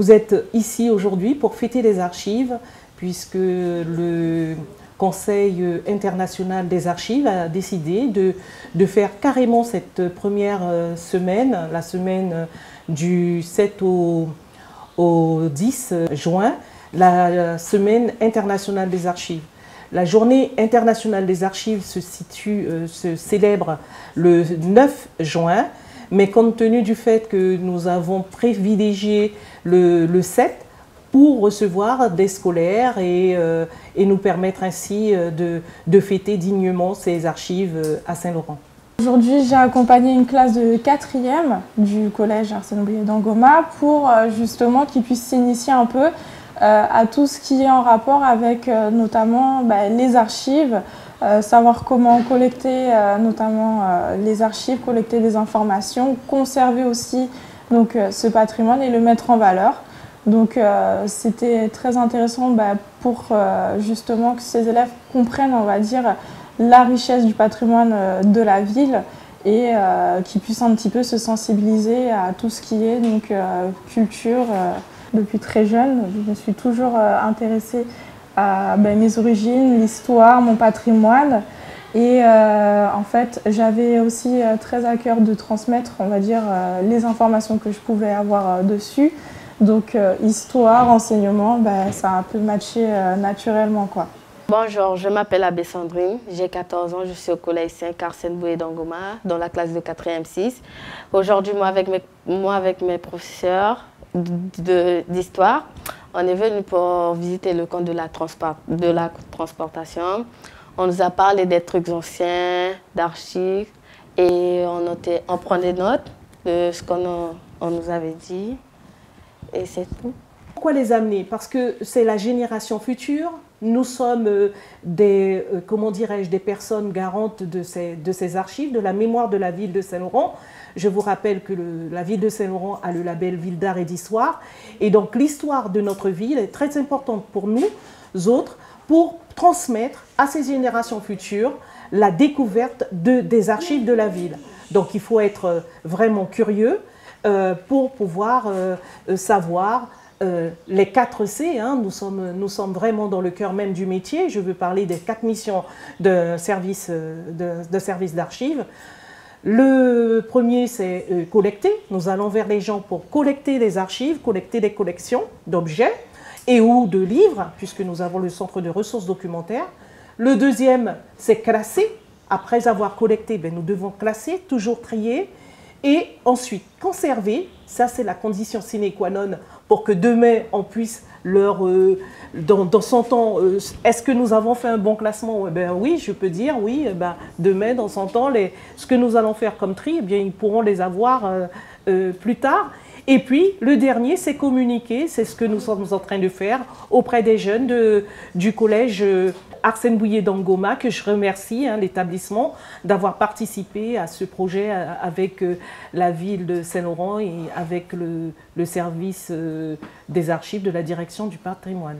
Vous êtes ici aujourd'hui pour fêter les archives, puisque le Conseil international des archives a décidé de faire carrément cette première semaine, la semaine du 7 au 10 juin, la semaine internationale des archives. La journée internationale des archives se célèbre le 9 juin, mais compte tenu du fait que nous avons privilégié le 7 pour recevoir des scolaires et nous permettre ainsi de fêter dignement ces archives à Saint-Laurent. Aujourd'hui, j'ai accompagné une classe de 4e du collège Arsène Bouillet d'Angoma pour justement qu'ils puissent s'initier un peu à tout ce qui est en rapport avec notamment les archives, savoir comment collecter notamment les archives, collecter des informations, conserver aussi donc, ce patrimoine et le mettre en valeur. Donc c'était très intéressant pour justement que ces élèves comprennent, on va dire, la richesse du patrimoine de la ville et qu'ils puissent un petit peu se sensibiliser à tout ce qui est donc, culture. Depuis très jeune, je me suis toujours intéressée à mes origines, l'histoire, mon patrimoine. Et en fait, j'avais aussi très à cœur de transmettre, on va dire, les informations que je pouvais avoir dessus. Donc histoire, enseignement, ça a un peu matché naturellement, quoi. Bonjour, je m'appelle Abbé Sandrine, j'ai 14 ans, je suis au collège 5 Arsène Bouillet d'Angoma, dans la classe de 4e 6. Aujourd'hui, moi avec mes professeurs d'histoire, on est venu pour visiter le camp de la transportation. On nous a parlé des trucs anciens, d'archives, et on prenait note de ce qu'on nous avait dit, et c'est tout. Pourquoi les amener? Parce que c'est la génération future. Nous sommes des personnes garantes de ces archives, de la mémoire de la ville de Saint-Laurent. Je vous rappelle que la ville de Saint-Laurent a le label Ville d'art et d'histoire. Et donc l'histoire de notre ville est très importante pour nous autres, pour transmettre à ces générations futures la découverte des archives de la ville. Donc il faut être vraiment curieux pour pouvoir savoir les 4 C, hein, nous sommes vraiment dans le cœur même du métier. Je veux parler des 4 missions de service d'archives. Le premier, c'est collecter. Nous allons vers les gens pour collecter des archives, collecter des collections d'objets et ou de livres, puisque nous avons le centre de ressources documentaires. Le deuxième, c'est classer. Après avoir collecté, nous devons classer, toujours trier. Et ensuite, conserver, ça c'est la condition sine qua non pour que demain on puisse dans 100 ans, est-ce que nous avons fait un bon classement? Oui, je peux dire, oui, demain, dans 100 ans, ce que nous allons faire comme tri, ils pourront les avoir plus tard. Et puis, le dernier, c'est communiquer, c'est ce que nous sommes en train de faire auprès des jeunes du collège Arsène Bouillet d'Angoma, que je remercie, l'établissement, d'avoir participé à ce projet avec la ville de Saint-Laurent et avec le service des archives de la direction du patrimoine.